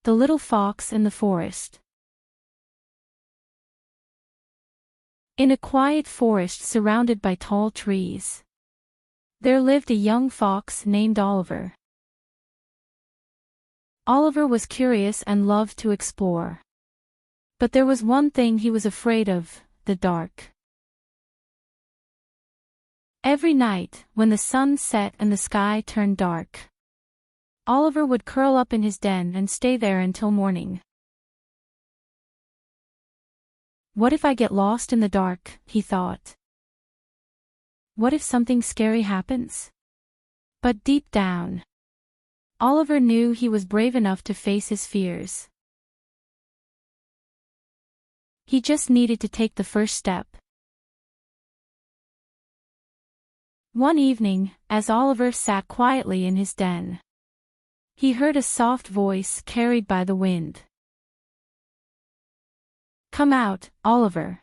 The Little Fox in the Forest. In a quiet forest surrounded by tall trees, there lived a young fox named Oliver. Oliver was curious and loved to explore. But there was one thing he was afraid of: the dark. Every night, when the sun set and the sky turned dark, Oliver would curl up in his den and stay there until morning. What if I get lost in the dark, he thought. What if something scary happens? But deep down, Oliver knew he was brave enough to face his fears. He just needed to take the first step. One evening, as Oliver sat quietly in his den, he heard a soft voice carried by the wind. "Come out, Oliver.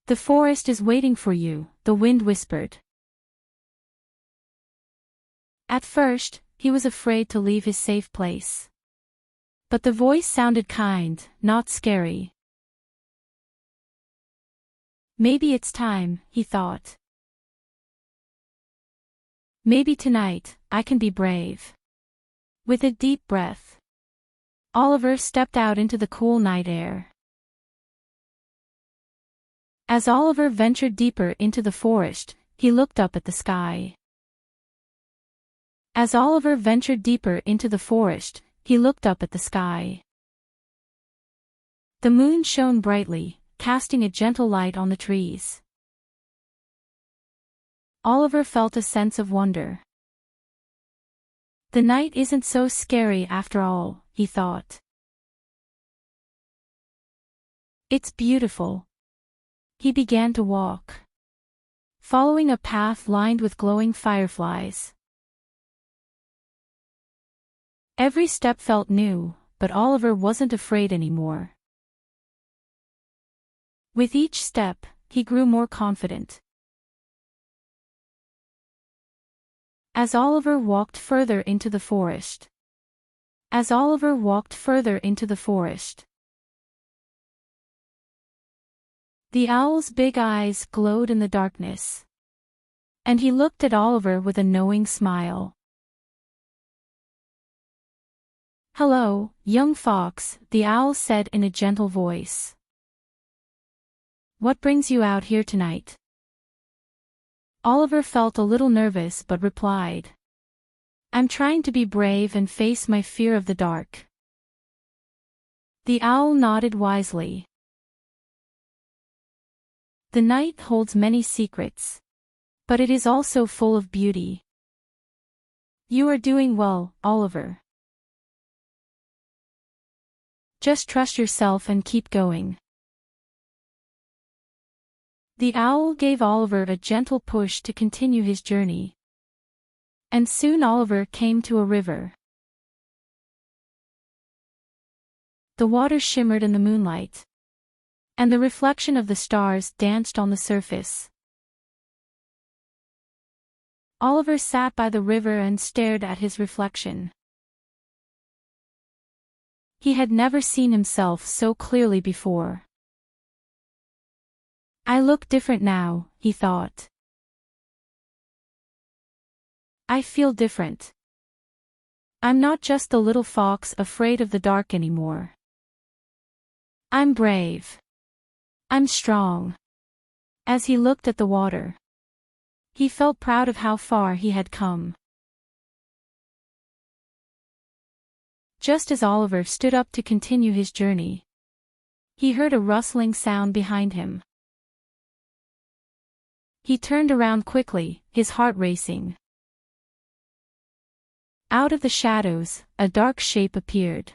The forest is waiting for you," the wind whispered. At first, he was afraid to leave his safe place. But the voice sounded kind, not scary. Maybe it's time, he thought. Maybe tonight, I can be brave. With a deep breath, Oliver stepped out into the cool night air. As Oliver ventured deeper into the forest, he looked up at the sky. As Oliver ventured deeper into the forest, he looked up at the sky. The moon shone brightly, casting a gentle light on the trees. Oliver felt a sense of wonder. The night isn't so scary after all, he thought. It's beautiful. He began to walk, following a path lined with glowing fireflies. Every step felt new, but Oliver wasn't afraid anymore. With each step, he grew more confident. As Oliver walked further into the forest. As Oliver walked further into the forest, the owl's big eyes glowed in the darkness. And he looked at Oliver with a knowing smile. "Hello, young fox," the owl said in a gentle voice. "What brings you out here tonight?" Oliver felt a little nervous but replied, "I'm trying to be brave and face my fear of the dark." The owl nodded wisely. The night holds many secrets, but it is also full of beauty. You are doing well, Oliver. Just trust yourself and keep going. The owl gave Oliver a gentle push to continue his journey. And soon Oliver came to a river. The water shimmered in the moonlight, and the reflection of the stars danced on the surface. Oliver sat by the river and stared at his reflection. He had never seen himself so clearly before. I look different now, he thought. I feel different. I'm not just the little fox afraid of the dark anymore. I'm brave. I'm strong. As he looked at the water, he felt proud of how far he had come. Just as Oliver stood up to continue his journey, he heard a rustling sound behind him. He turned around quickly, his heart racing. Out of the shadows, a dark shape appeared.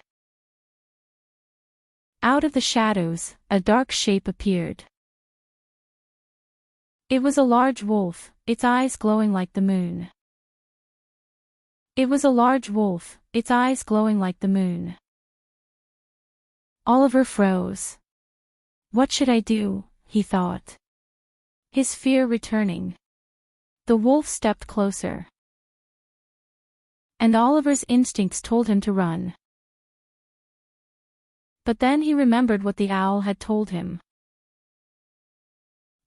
Out of the shadows, a dark shape appeared. It was a large wolf, its eyes glowing like the moon. It was a large wolf, its eyes glowing like the moon. Oliver froze. What should I do, he thought. His fear returning. The wolf stepped closer. And Oliver's instincts told him to run. But then he remembered what the owl had told him.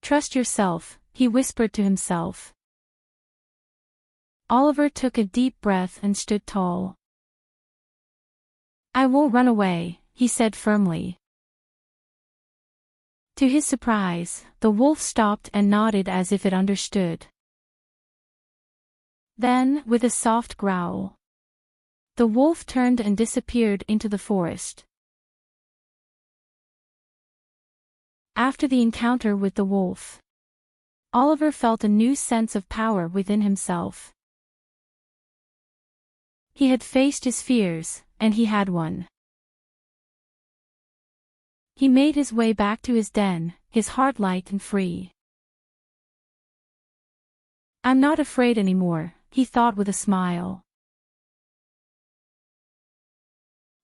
"Trust yourself," he whispered to himself. Oliver took a deep breath and stood tall. "I won't run away," he said firmly. To his surprise, the wolf stopped and nodded as if it understood. Then, with a soft growl, the wolf turned and disappeared into the forest. After the encounter with the wolf, Oliver felt a new sense of power within himself. He had faced his fears, and he had won. He made his way back to his den, his heart light and free. "I'm not afraid anymore," he thought with a smile.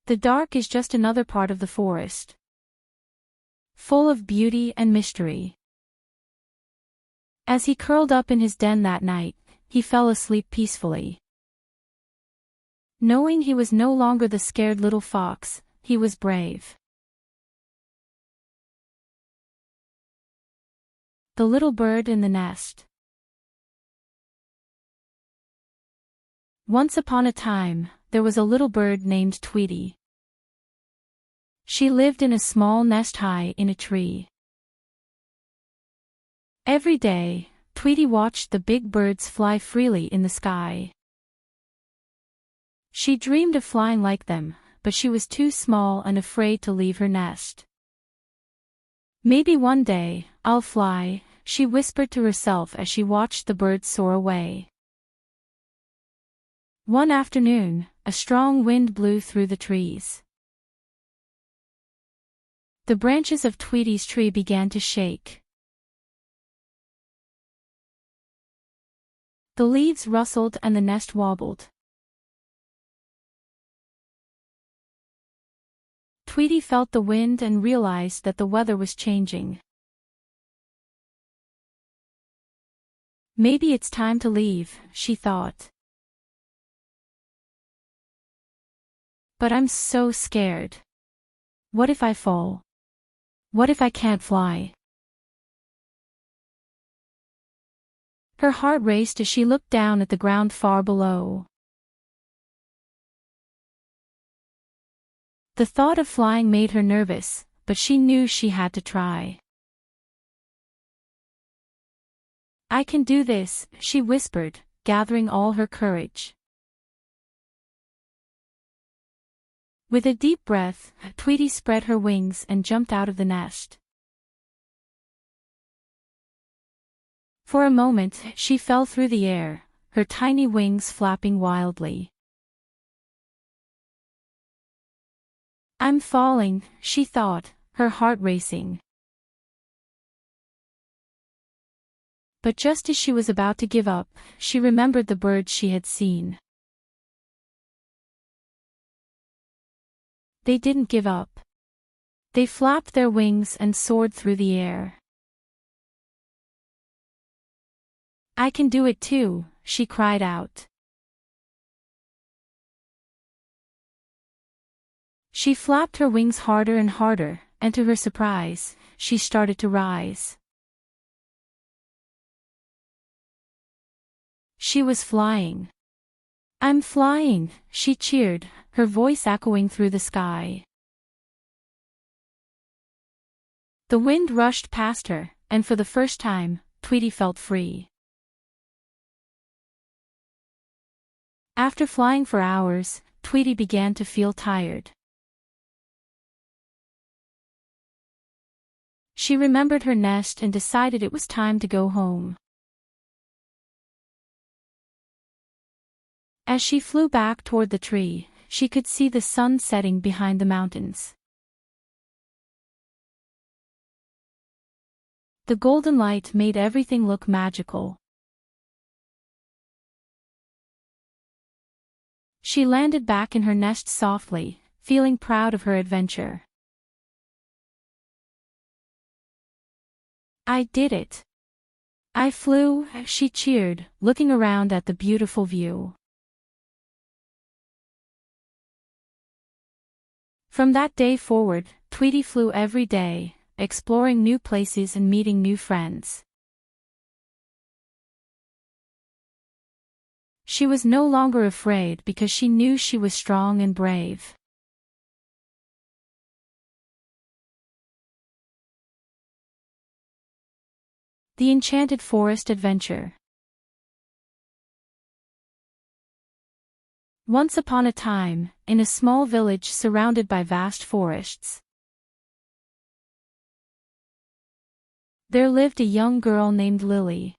The dark is just another part of the forest, full of beauty and mystery. As he curled up in his den that night, he fell asleep peacefully. Knowing he was no longer the scared little fox, he was brave. The little bird in the nest. Once upon a time, there was a little bird named Tweety. She lived in a small nest high in a tree. Every day, Tweety watched the big birds fly freely in the sky. She dreamed of flying like them, but she was too small and afraid to leave her nest. "Maybe one day, I'll fly," she whispered to herself as she watched the birds soar away. One afternoon, a strong wind blew through the trees. The branches of Tweety's tree began to shake. The leaves rustled and the nest wobbled. Tweety felt the wind and realized that the weather was changing. "Maybe it's time to leave," she thought. "But I'm so scared. What if I fall? What if I can't fly?" Her heart raced as she looked down at the ground far below. The thought of flying made her nervous, but she knew she had to try. "I can do this," she whispered, gathering all her courage. With a deep breath, Tweety spread her wings and jumped out of the nest. For a moment, she fell through the air, her tiny wings flapping wildly. "I'm falling," she thought, her heart racing. But just as she was about to give up, she remembered the birds she had seen. They didn't give up. They flapped their wings and soared through the air. "I can do it too," she cried out. She flapped her wings harder and harder, and to her surprise, she started to rise. She was flying. "I'm flying," she cheered, her voice echoing through the sky. The wind rushed past her, and for the first time, Tweety felt free. After flying for hours, Tweety began to feel tired. She remembered her nest and decided it was time to go home. As she flew back toward the tree, she could see the sun setting behind the mountains. The golden light made everything look magical. She landed back in her nest softly, feeling proud of her adventure. "I did it. I flew," she cheered, looking around at the beautiful view. From that day forward, Tweety flew every day, exploring new places and meeting new friends. She was no longer afraid because she knew she was strong and brave. The Enchanted Forest Adventure. Once upon a time, in a small village surrounded by vast forests, there lived a young girl named Lily.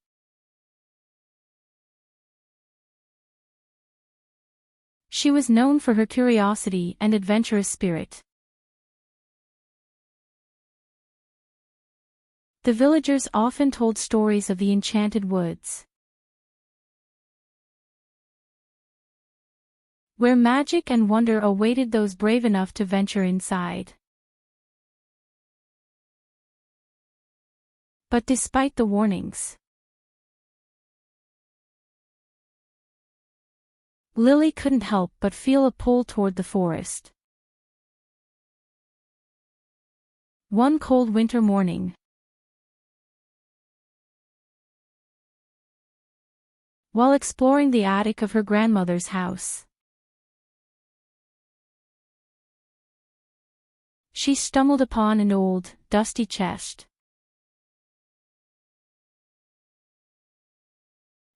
She was known for her curiosity and adventurous spirit. The villagers often told stories of the enchanted woods, where magic and wonder awaited those brave enough to venture inside. But despite the warnings, Lily couldn't help but feel a pull toward the forest. One cold winter morning, while exploring the attic of her grandmother's house, she stumbled upon an old, dusty chest.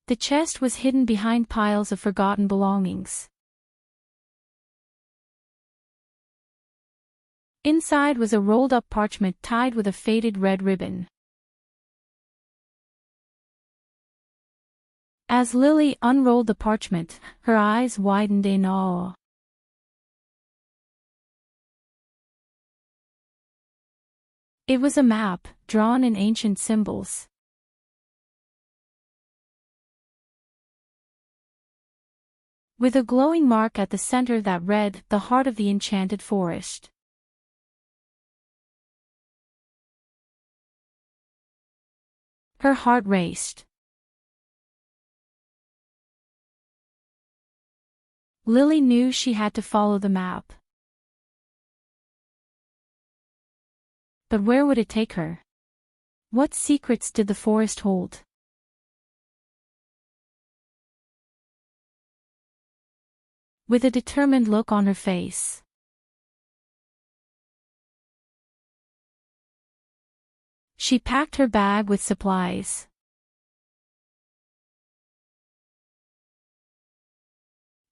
The chest was hidden behind piles of forgotten belongings. Inside was a rolled-up parchment tied with a faded red ribbon. As Lily unrolled the parchment, her eyes widened in awe. It was a map, drawn in ancient symbols. With a glowing mark at the center that read, "The Heart of the Enchanted Forest." Her heart raced. Lily knew she had to follow the map. But where would it take her? What secrets did the forest hold? With a determined look on her face, she packed her bag with supplies.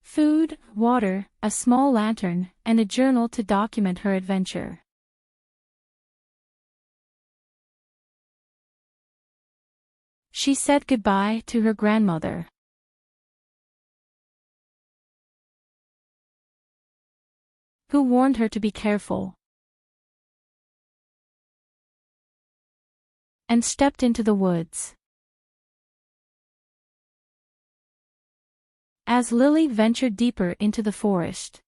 Food, water, a small lantern, and a journal to document her adventure. She said goodbye to her grandmother, who warned her to be careful, and stepped into the woods. As Lily ventured deeper into the forest,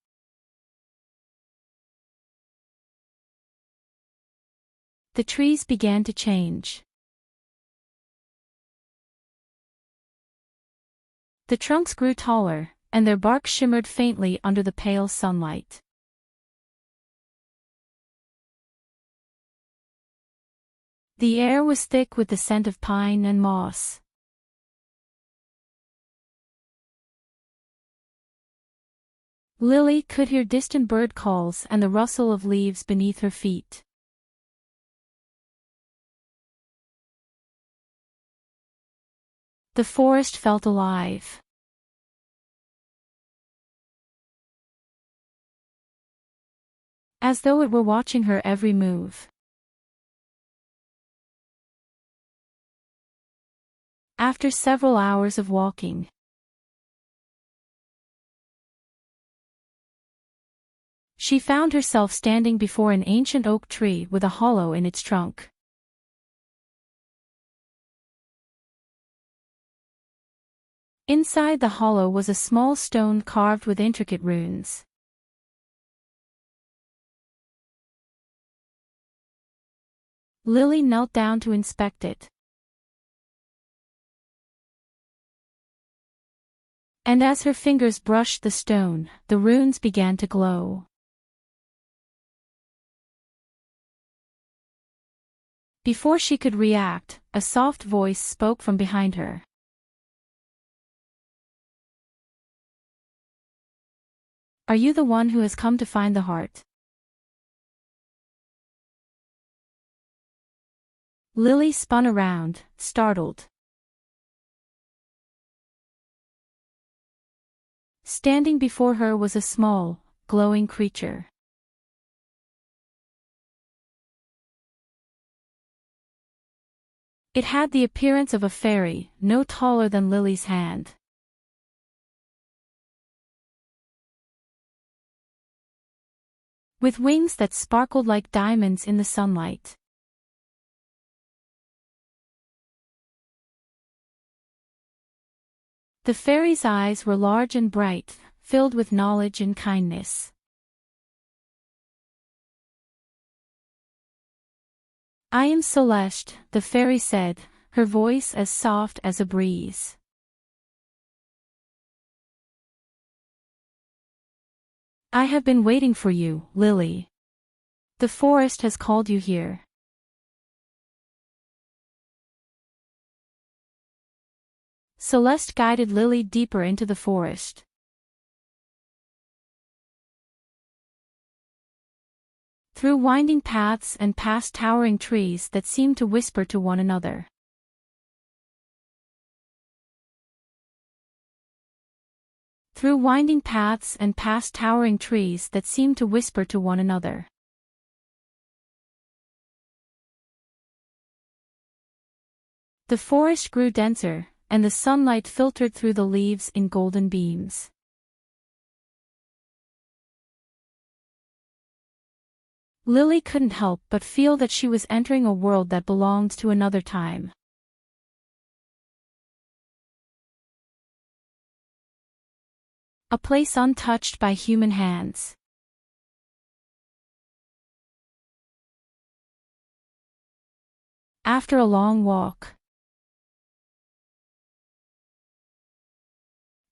the trees began to change. The trunks grew taller, and their bark shimmered faintly under the pale sunlight. The air was thick with the scent of pine and moss. Lily could hear distant bird calls and the rustle of leaves beneath her feet. The forest felt alive, as though it were watching her every move. After several hours of walking, she found herself standing before an ancient oak tree with a hollow in its trunk. Inside the hollow was a small stone carved with intricate runes. Lily knelt down to inspect it. And as her fingers brushed the stone, the runes began to glow. Before she could react, a soft voice spoke from behind her. Are you the one who has come to find the heart? Lily spun around, startled. Standing before her was a small, glowing creature. It had the appearance of a fairy, no taller than Lily's hand. With wings that sparkled like diamonds in the sunlight. The fairy's eyes were large and bright, filled with knowledge and kindness. I am Celeste, the fairy said, her voice as soft as a breeze. I have been waiting for you, Lily. The forest has called you here. Celeste guided Lily deeper into the forest. Through winding paths and past towering trees that seemed to whisper to one another. Through winding paths and past towering trees that seemed to whisper to one another. The forest grew denser, and the sunlight filtered through the leaves in golden beams. Lily couldn't help but feel that she was entering a world that belonged to another time. A place untouched by human hands. After a long walk,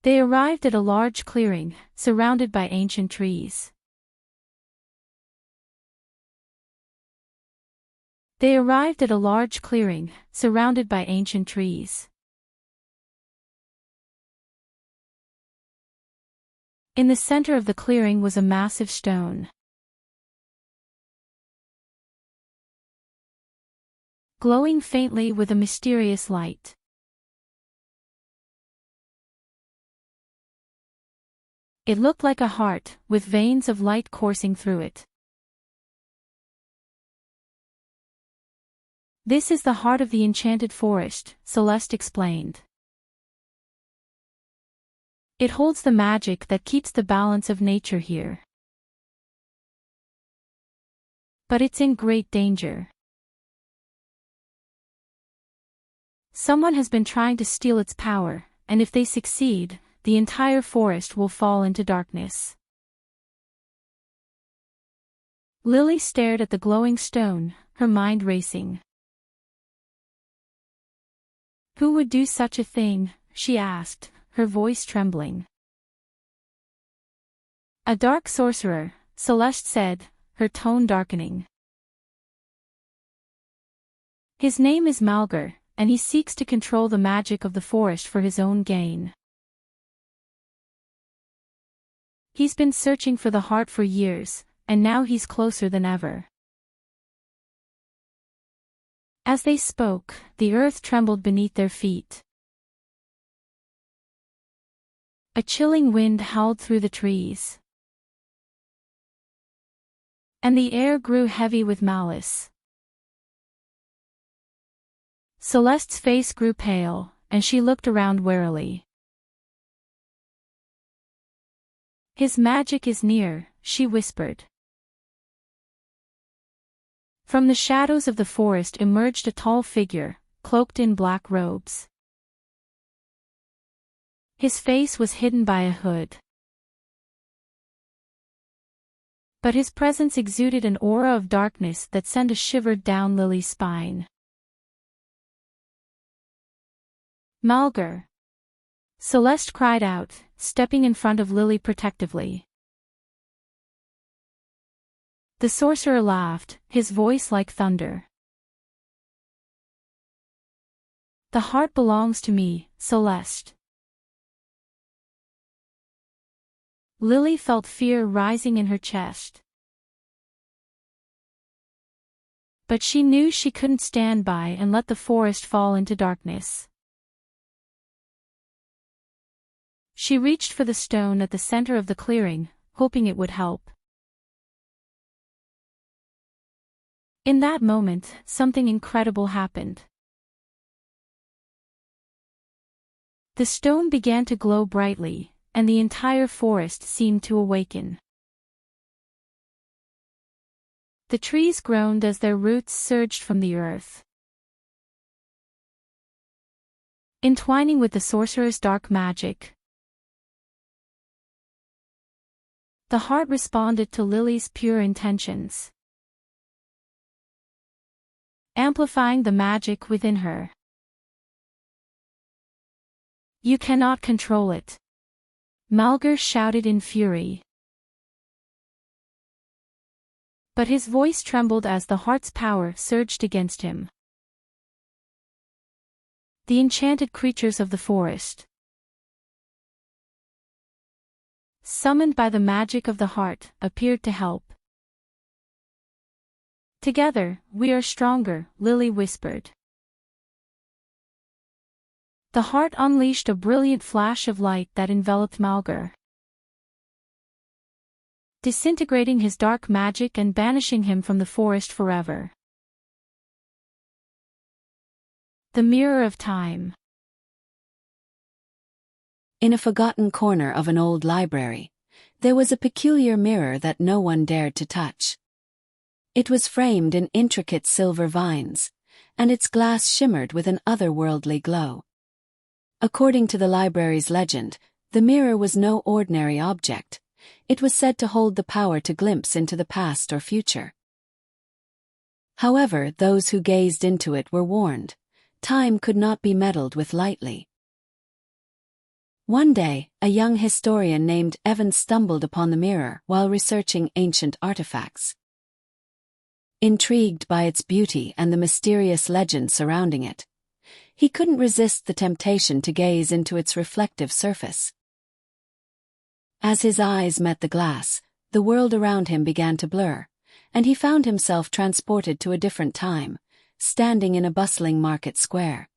they arrived at a large clearing, surrounded by ancient trees. They arrived at a large clearing, surrounded by ancient trees. In the center of the clearing was a massive stone. Glowing faintly with a mysterious light. It looked like a heart, with veins of light coursing through it. This is the heart of the enchanted forest, Celeste explained. It holds the magic that keeps the balance of nature here. But it's in great danger. Someone has been trying to steal its power, and if they succeed, the entire forest will fall into darkness. Lily stared at the glowing stone, her mind racing. Who would do such a thing, she asked, her voice trembling. A dark sorcerer, Celeste said, her tone darkening. His name is Malgar, and he seeks to control the magic of the forest for his own gain. He's been searching for the heart for years, and now he's closer than ever. As they spoke, the earth trembled beneath their feet. A chilling wind howled through the trees. And the air grew heavy with malice. Celeste's face grew pale, and she looked around warily. His magic is near, she whispered. From the shadows of the forest emerged a tall figure, cloaked in black robes. His face was hidden by a hood. But his presence exuded an aura of darkness that sent a shiver down Lily's spine. Malgar! Celeste cried out, stepping in front of Lily protectively. The sorcerer laughed, his voice like thunder. The heart belongs to me, Celeste. Lily felt fear rising in her chest. But she knew she couldn't stand by and let the forest fall into darkness. She reached for the stone at the center of the clearing, hoping it would help. In that moment, something incredible happened. The stone began to glow brightly, and the entire forest seemed to awaken. The trees groaned as their roots surged from the earth. Entwining with the sorcerer's dark magic, the heart responded to Lily's pure intentions, amplifying the magic within her. "You cannot control it," Malgur shouted in fury. But his voice trembled as the heart's power surged against him. The enchanted creatures of the forest, summoned by the magic of the heart, appeared to help. "Together, we are stronger," Lily whispered. The heart unleashed a brilliant flash of light that enveloped Malgur, disintegrating his dark magic and banishing him from the forest forever. The Mirror of Time. In a forgotten corner of an old library, there was a peculiar mirror that no one dared to touch. It was framed in intricate silver vines, and its glass shimmered with an otherworldly glow. According to the library's legend, the mirror was no ordinary object. It was said to hold the power to glimpse into the past or future. However, those who gazed into it were warned. Time could not be meddled with lightly. One day, a young historian named Evan stumbled upon the mirror while researching ancient artifacts. Intrigued by its beauty and the mysterious legend surrounding it, he couldn't resist the temptation to gaze into its reflective surface. As his eyes met the glass, the world around him began to blur, and he found himself transported to a different time, standing in a bustling market square.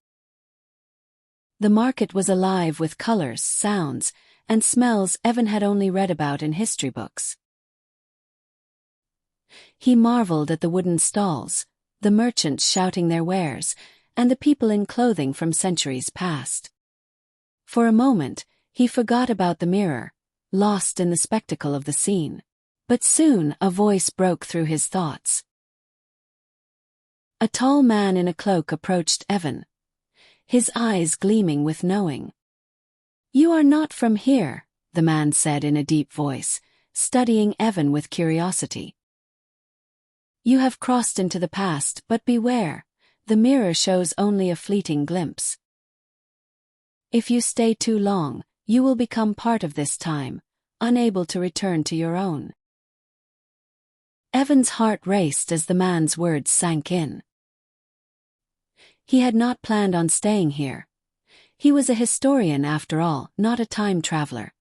The market was alive with colors, sounds, and smells Evan had only read about in history books. He marveled at the wooden stalls, the merchants shouting their wares, and the people in clothing from centuries past. For a moment, he forgot about the mirror, lost in the spectacle of the scene. But soon a voice broke through his thoughts. A tall man in a cloak approached Evan, his eyes gleaming with knowing. "You are not from here," the man said in a deep voice, studying Evan with curiosity. "You have crossed into the past, but beware, the mirror shows only a fleeting glimpse. If you stay too long, you will become part of this time, unable to return to your own." Evan's heart raced as the man's words sank in. He had not planned on staying here. He was a historian after all, not a time traveler.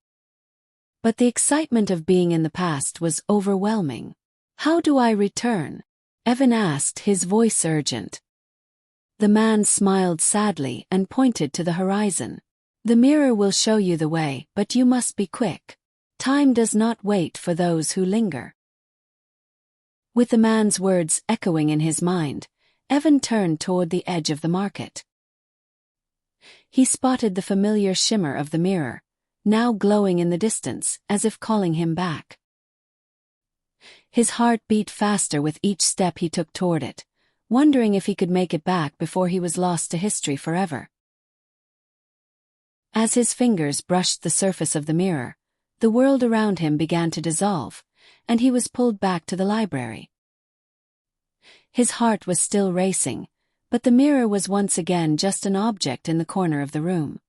But the excitement of being in the past was overwhelming. "How do I return?" Evan asked, his voice urgent. The man smiled sadly and pointed to the horizon. "The mirror will show you the way, but you must be quick. Time does not wait for those who linger." With the man's words echoing in his mind, Evan turned toward the edge of the market. He spotted the familiar shimmer of the mirror, now glowing in the distance, as if calling him back. His heart beat faster with each step he took toward it, wondering if he could make it back before he was lost to history forever. As his fingers brushed the surface of the mirror, the world around him began to dissolve, and he was pulled back to the library. His heart was still racing, but the mirror was once again just an object in the corner of the room.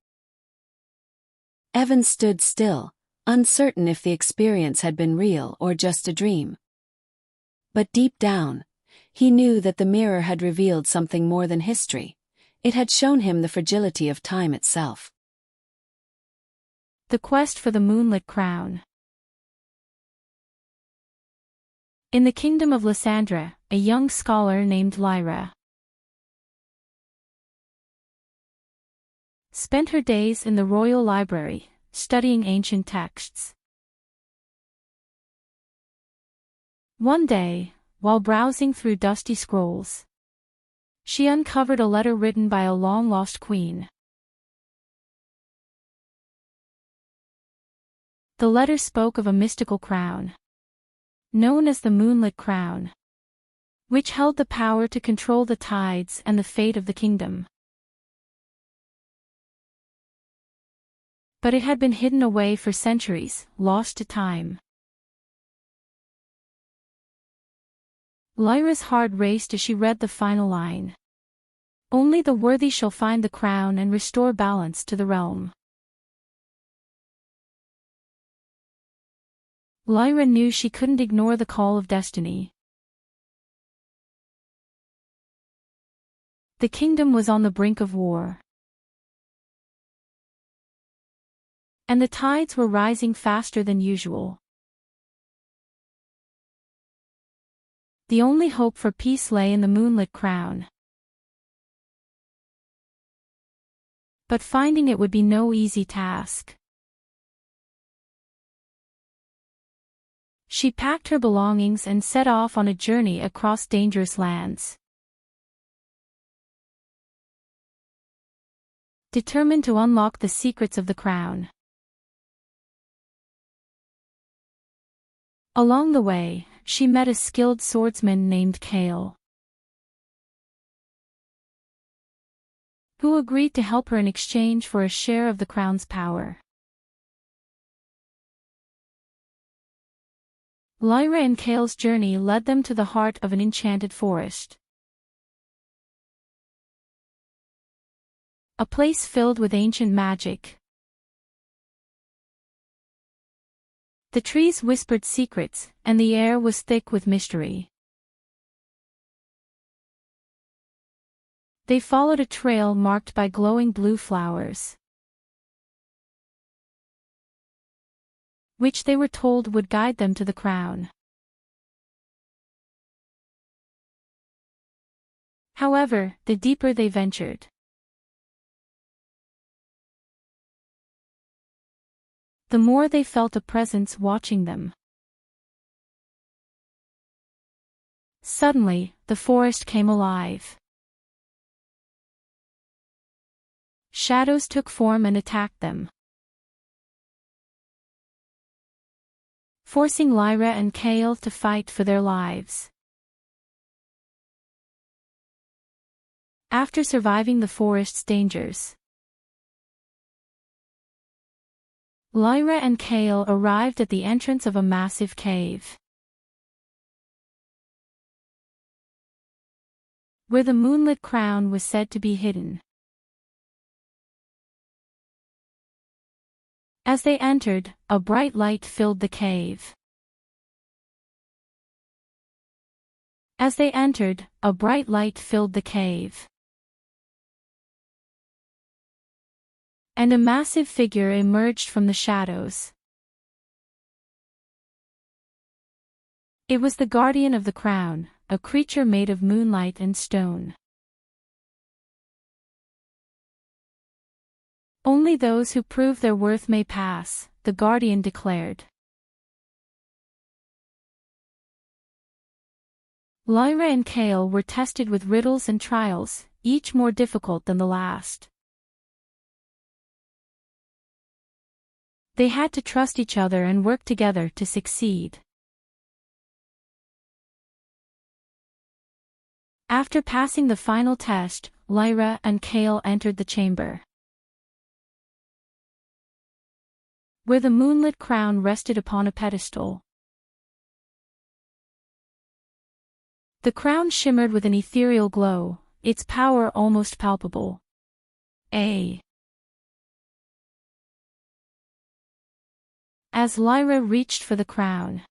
Evan stood still, uncertain if the experience had been real or just a dream. But deep down, he knew that the mirror had revealed something more than history. It had shown him the fragility of time itself. The quest for the moonlit crown. In the kingdom of Lysandra, a young scholar named Lyra spent her days in the royal library, studying ancient texts. One day, while browsing through dusty scrolls, she uncovered a letter written by a long-lost queen. The letter spoke of a mystical crown, known as the moonlit crown, which held the power to control the tides and the fate of the kingdom. But it had been hidden away for centuries, lost to time. Lyra's heart raced as she read the final line. Only the worthy shall find the crown and restore balance to the realm. Lyra knew she couldn't ignore the call of destiny. The kingdom was on the brink of war, and the tides were rising faster than usual. The only hope for peace lay in the moonlit crown. But finding it would be no easy task. She packed her belongings and set off on a journey across dangerous lands. Determined to unlock the secrets of the crown. Along the way, she met a skilled swordsman named Kale, who agreed to help her in exchange for a share of the crown's power. Lyra and Kale's journey led them to the heart of an enchanted forest. A place filled with ancient magic. The trees whispered secrets, and the air was thick with mystery. They followed a trail marked by glowing blue flowers, which they were told would guide them to the crown. However, the deeper they ventured, the more they felt a presence watching them. Suddenly, the forest came alive. Shadows took form and attacked them, forcing Lyra and Kale to fight for their lives. After surviving the forest's dangers, Lyra and Kale arrived at the entrance of a massive cave, where the moonlit crown was said to be hidden. As they entered, a bright light filled the cave. As they entered, a bright light filled the cave, and a massive figure emerged from the shadows. It was the guardian of the crown, a creature made of moonlight and stone. Only those who prove their worth may pass, the guardian declared. Lyra and Kale were tested with riddles and trials, each more difficult than the last. They had to trust each other and work together to succeed. After passing the final test, Lyra and Kale entered the chamber, where the moonlit crown rested upon a pedestal. The crown shimmered with an ethereal glow, its power almost palpable. As Lyra reached for the crown,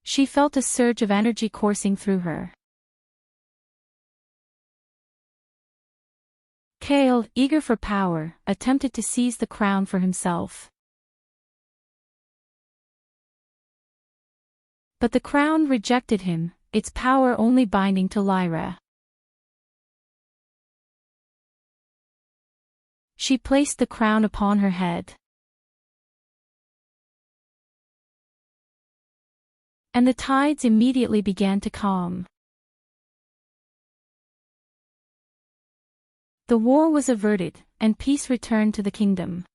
she felt a surge of energy coursing through her. Cale, eager for power, attempted to seize the crown for himself. But the crown rejected him, its power only binding to Lyra. She placed the crown upon her head. And the tides immediately began to calm. The war was averted, and peace returned to the kingdom.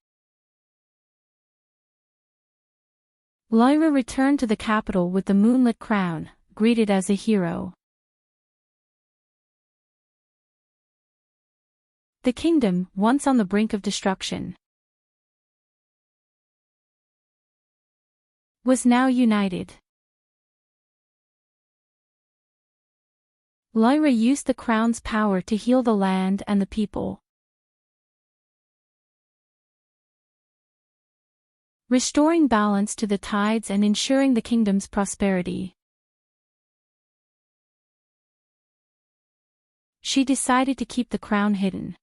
Lyra returned to the capital with the moonlit crown, greeted as a hero. The kingdom, once on the brink of destruction, was now united. Lyra used the crown's power to heal the land and the people, restoring balance to the tides and ensuring the kingdom's prosperity. She decided to keep the crown hidden,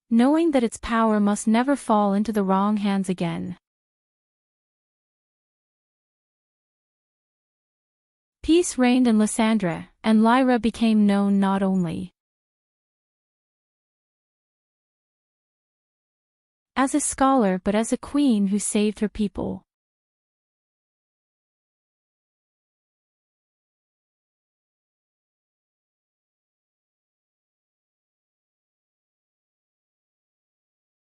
knowing that its power must never fall into the wrong hands again. Peace reigned in Lysandra, and Lyra became known not only as a scholar but as a queen who saved her people.